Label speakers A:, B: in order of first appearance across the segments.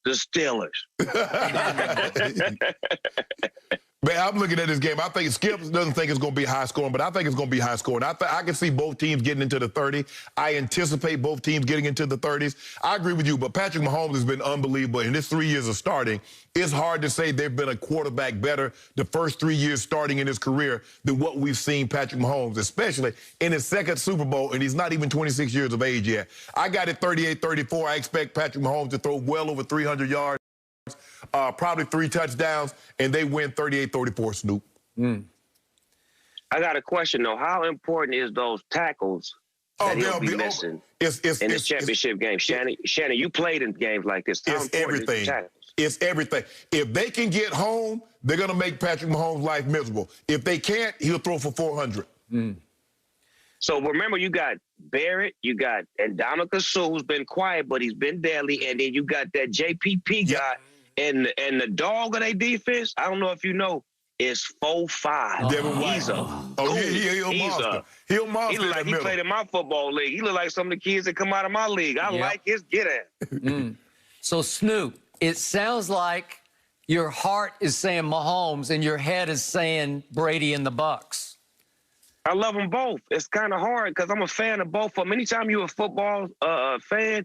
A: The Steelers.
B: Man, I'm looking at this game. I think Skip doesn't think it's going to be high scoring, but I think it's going to be high scoring. I can see both teams getting into the 30. I anticipate both teams getting into the 30s. I agree with you, but Patrick Mahomes has been unbelievable. In his 3 years of starting, it's hard to say they've been a quarterback better the first 3 years starting in his career than what we've seen Patrick Mahomes, especially in his second Super Bowl, and he's not even 26 years of age yet. I got it 38-34. I expect Patrick Mahomes to throw well over 300 yards. Probably 3 touchdowns, and they win 38-34, Snoop.
A: I got a question, though. How important is those tackles that he'll be missing in this championship game? Shannon, you played in games like this. How important is the tackles?
B: It's everything. If they can get home, they're going to make Patrick Mahomes' life miserable. If they can't, he'll throw for 400.
A: So remember, you got Barrett, you got Ndamukong Suh, who's been quiet, but he's been deadly, and then you got that JPP guy. And the dog of their defense, I don't know if you know, is 4'5". He's a monster. He'll monster. He look like he played in my football league. He look like some of the kids that come out of my league. I like his get-at.
C: So, Snoop, it sounds like your heart is saying Mahomes and your head is saying Brady and the Bucs.
A: I love them both. It's kind of hard because I'm a fan of both of them. Anytime you're a football fan,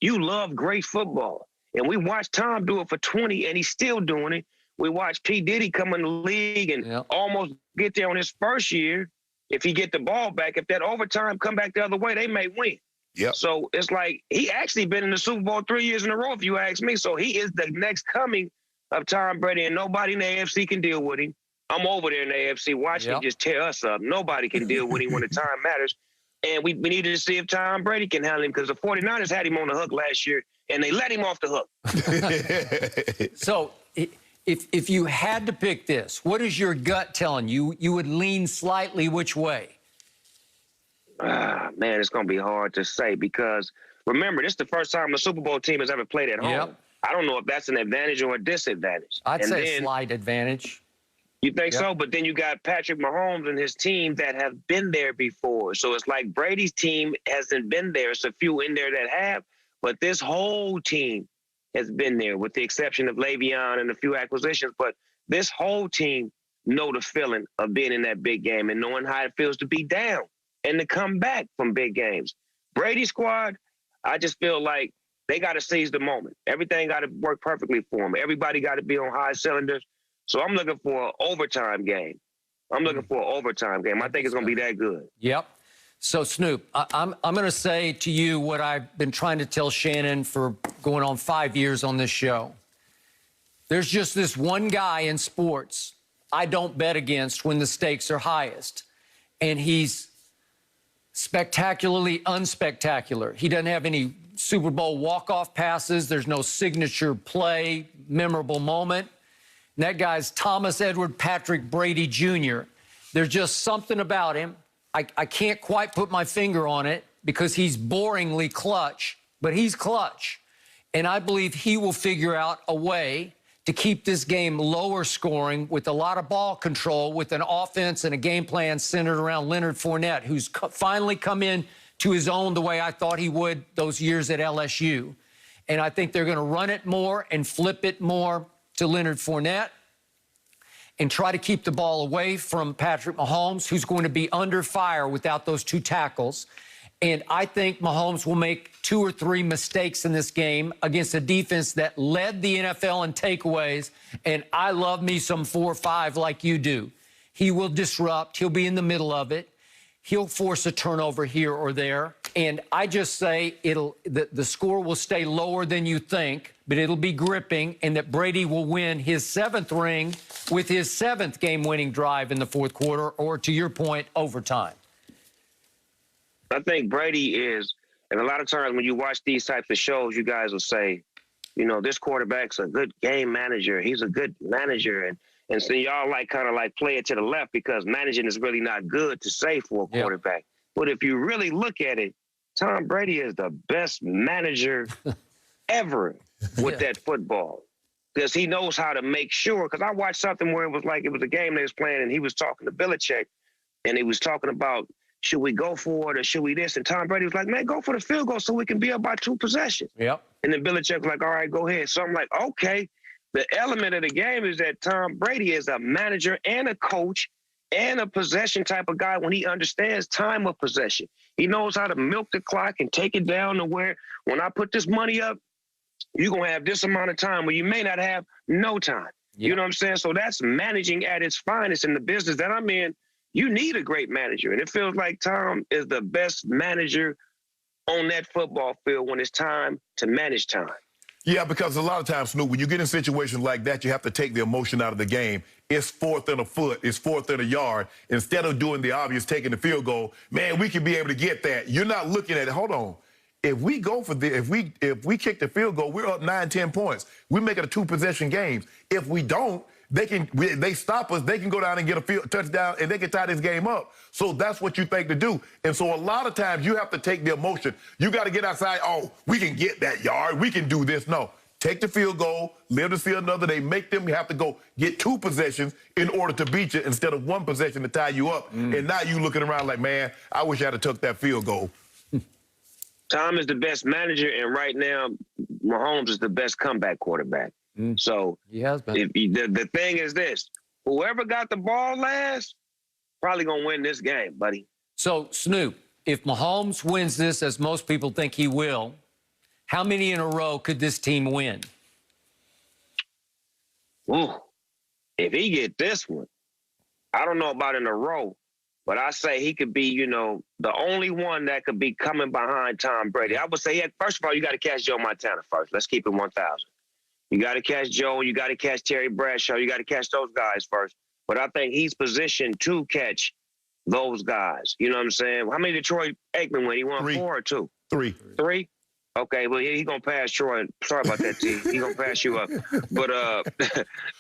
A: you love great football. And we watched Tom do it for 20, and he's still doing it. We watched P. Diddy come in the league and almost get there on his first year. If he get the ball back, if that overtime come back the other way, they may win. So it's like he actually been in the Super Bowl 3 years in a row, if you ask me. So he is the next coming of Tom Brady, and nobody in the AFC can deal with him. I'm over there in the AFC watching him just tear us up. Nobody can deal with him when the time matters. And we needed to see if Tom Brady can handle him because the 49ers had him on the hook last year, and they let him off the hook.
C: So if you had to pick this, what is your gut telling you? You would lean slightly which way?
A: Man, it's going to be hard to say because, remember, this is the first time the Super Bowl team has ever played at home. I don't know if that's an advantage or a disadvantage.
C: I'd say a slight advantage.
A: You think so? But then you got Patrick Mahomes and his team that have been there before. So it's like Brady's team hasn't been there. It's a few in there that have. But this whole team has been there with the exception of Le'Veon and a few acquisitions. But this whole team know the feeling of being in that big game and knowing how it feels to be down and to come back from big games. Brady's squad, I just feel like they got to seize the moment. Everything got to work perfectly for them. Everybody got to be on high cylinders. So I'm looking for an overtime game. I think it's going to be that good.
C: So, Snoop, I'm going to say to you what I've been trying to tell Shannon for going on 5 years on this show. There's just this one guy in sports I don't bet against when the stakes are highest. And he's spectacularly unspectacular. He doesn't have any Super Bowl walk-off passes. There's no signature play, memorable moment. And that guy's Thomas Edward Patrick Brady Jr. There's just something about him. I can't quite put my finger on it because he's boringly clutch, but he's clutch. And I believe he will figure out a way to keep this game lower scoring with a lot of ball control, with an offense and a game plan centered around Leonard Fournette, who's finally come in to his own the way I thought he would those years at LSU. And I think they're going to run it more and flip it more to Leonard Fournette and try to keep the ball away from Patrick Mahomes, who's going to be under fire without those two tackles. And I think Mahomes will make 2 or 3 mistakes in this game against a defense that led the NFL in takeaways. And I love me some 4-5 like you do. He will disrupt. He'll be in the middle of it. He'll force a turnover here or there. And I just say the score will stay lower than you think, but it'll be gripping, and that Brady will win his 7th ring with his 7th game-winning drive in the 4th quarter, or to your point, overtime.
A: I think Brady is, and a lot of times when you watch these types of shows, you guys will say, you know, this quarterback's a good game manager. He's a good manager. And so y'all kind of play it to the left because managing is really not good to say for a quarterback. But if you really look at it, Tom Brady is the best manager ever with that football because he knows how to make sure. Because I watched something where it was a game they was playing and he was talking to Belichick and he was talking about should we go for it or should we this? And Tom Brady was like, man, go for the field goal so we can be up by 2 possessions.
C: Yep.
A: And then Belichick was like, all right, go ahead. So I'm like, okay. The element of the game is that Tom Brady is a manager and a coach and a possession type of guy when he understands time of possession. He knows how to milk the clock and take it down to where when I put this money up, you're going to have this amount of time where you may not have no time. You know what I'm saying? So that's managing at its finest in the business that I'm in. You need a great manager. And it feels like Tom is the best manager on that football field when it's time to manage time.
B: Yeah, because a lot of times, Snoop, when you get in situations like that, you have to take the emotion out of the game. It's 4th and a foot. It's 4th and a yard. Instead of doing the obvious, taking the field goal, man, we could be able to get that. You're not looking at it. Hold on. If we go for the, if we kick the field goal, we're up 9, 10 points. We make it a 2-possession game. If we don't, they stop us. They can go down and get a touchdown, and they can tie this game up. So that's what you think to do. And so a lot of times you have to take the emotion. You got to get outside. Oh, we can get that yard. We can do this. No, take the field goal. Live to see another day. Make them have to go get 2 possessions in order to beat you instead of 1 possession to tie you up. And now you looking around like, man, I wish I'd have took that field goal.
A: Tom is the best manager, and right now, Mahomes is the best comeback quarterback. So
C: he has been.
A: The thing is this: whoever got the ball last, probably gonna win this game, buddy.
C: So, Snoop, if Mahomes wins this, as most people think he will, how many in a row could this team win?
A: Ooh, if he get this one, I don't know about in a row. But I say he could be, the only one that could be coming behind Tom Brady. I would say, first of all, you got to catch Joe Montana first. Let's keep it 1,000. You got to catch Joe. You got to catch Terry Bradshaw. You got to catch those guys first. But I think he's positioned to catch those guys. You know what I'm saying? How many did Troy Aikman win? He won 4 or 2?
B: 3.
A: 3? Okay, well, he's going to pass Troy. Sorry about that, T. He's going to pass you up. But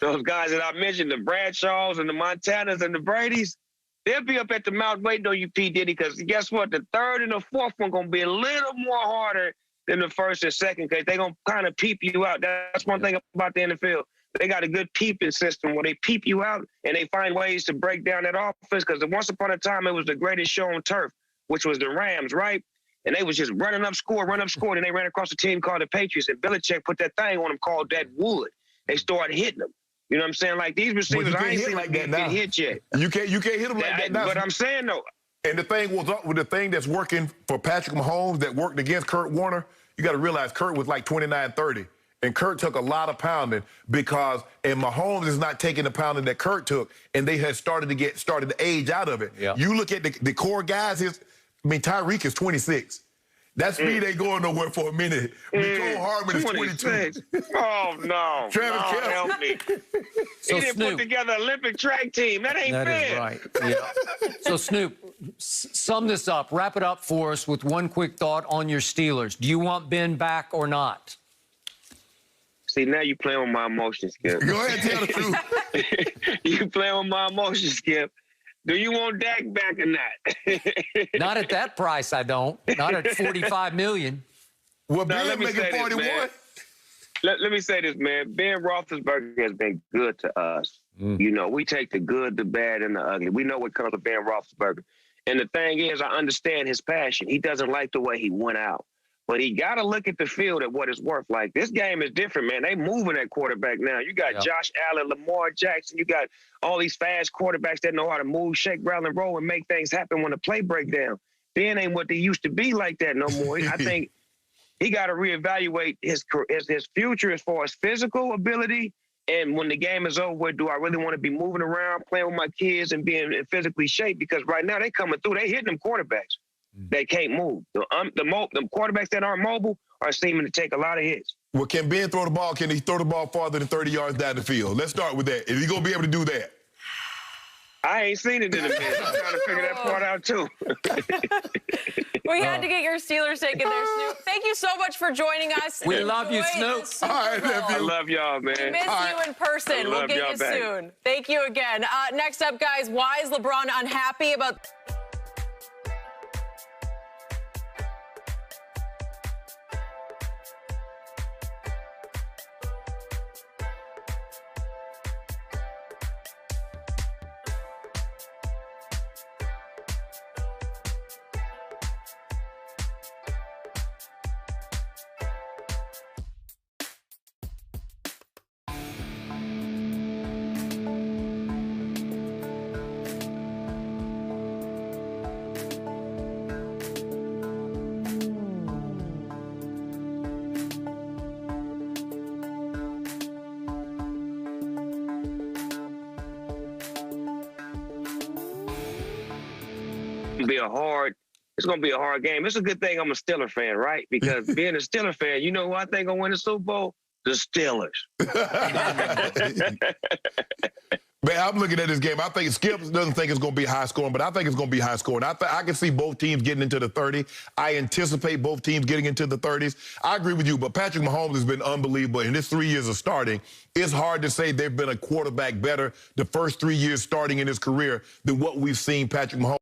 A: those guys that I mentioned, the Bradshaws and the Montanas and the Bradys, they'll be up at the mount waiting on you, P. Diddy, because guess what? The 3rd and the 4th one going to be a little more harder than the 1st and 2nd because they're going to kind of peep you out. That's one thing about the NFL. They got a good peeping system where they peep you out and they find ways to break down that offense because once upon a time it was the greatest show on turf, which was the Rams, right? And they was just run up, score, and they ran across a team called the Patriots, and Belichick put that thing on them called that wood. They started hitting them. You know what I'm saying? Like these receivers, I ain't seen like that get hit yet.
B: You can't hit them like that now.
A: But I'm saying though.
B: And the thing was with the thing that's working for Patrick Mahomes that worked against Kurt Warner, you got to realize Kurt was like 29-30. And Kurt took a lot of pounding and Mahomes is not taking the pounding that Kurt took, and they had started to age out of it. Yeah. You look at the core guys, Tyreek is 26. That speed ain't going nowhere for a minute. Nicole Hardman is 22.
A: Oh, no.
B: Travis Kelce.
A: Help me.
C: So
A: he didn't put together an Olympic track team. That ain't fair.
C: That is right. Yeah. So, Snoop, sum this up. Wrap it up for us with one quick thought on your Steelers. Do you want Ben back or not?
A: See, now you playing with my emotions, Skip.
B: Go ahead, tell the truth.
A: You playing with my emotions, Skip. Do you want Dak back or not?
C: Not at that price, I don't. Not at $45 million.
B: Well, Ben making 41.
A: Let me say this, man. Ben Roethlisberger has been good to us. We take the good, the bad, and the ugly. We know what comes with Ben Roethlisberger. And the thing is, I understand his passion. He doesn't like the way he went out. But he got to look at the field at what it's worth. Like, this game is different, man. They moving at quarterback now. You got Josh Allen, Lamar Jackson. You got all these fast quarterbacks that know how to move, shake, rattle, and roll and make things happen when the play break down. Ben ain't what they used to be like that no more. I think he got to reevaluate his future as far as physical ability. And when the game is over, do I really want to be moving around, playing with my kids and being in physically shape? Because right now they coming through. They hitting them quarterbacks. They can't move. The quarterbacks that aren't mobile are seeming to take a lot of hits.
B: Well, can Ben throw the ball? Can he throw the ball farther than 30 yards down the field? Let's start with that. Is he going to be able to do that?
A: I ain't seen it in a minute. I'm trying to figure that part out, too.
D: We had to get your Steelers taken there, Snoop. Thank you so much for joining us.
C: We love you, Snoop.
B: All right,
A: I love y'all, man.
D: We miss you in person. We'll get you soon. Thank you again. Next up, guys, why is LeBron unhappy about...
A: gonna be a hard game. It's a good thing I'm a Steeler fan, right? Because being a Steeler fan, you know who I think will win the Super Bowl? The Steelers.
B: Man, I'm looking at this game. I think Skip doesn't think it's going to be high scoring, but I think it's going to be high scoring. I can see both teams getting into the 30. I anticipate both teams getting into the 30s. I agree with you, but Patrick Mahomes has been unbelievable. In his 3 years of starting, it's hard to say they've been a quarterback better the first 3 years starting in his career than what we've seen Patrick Mahomes.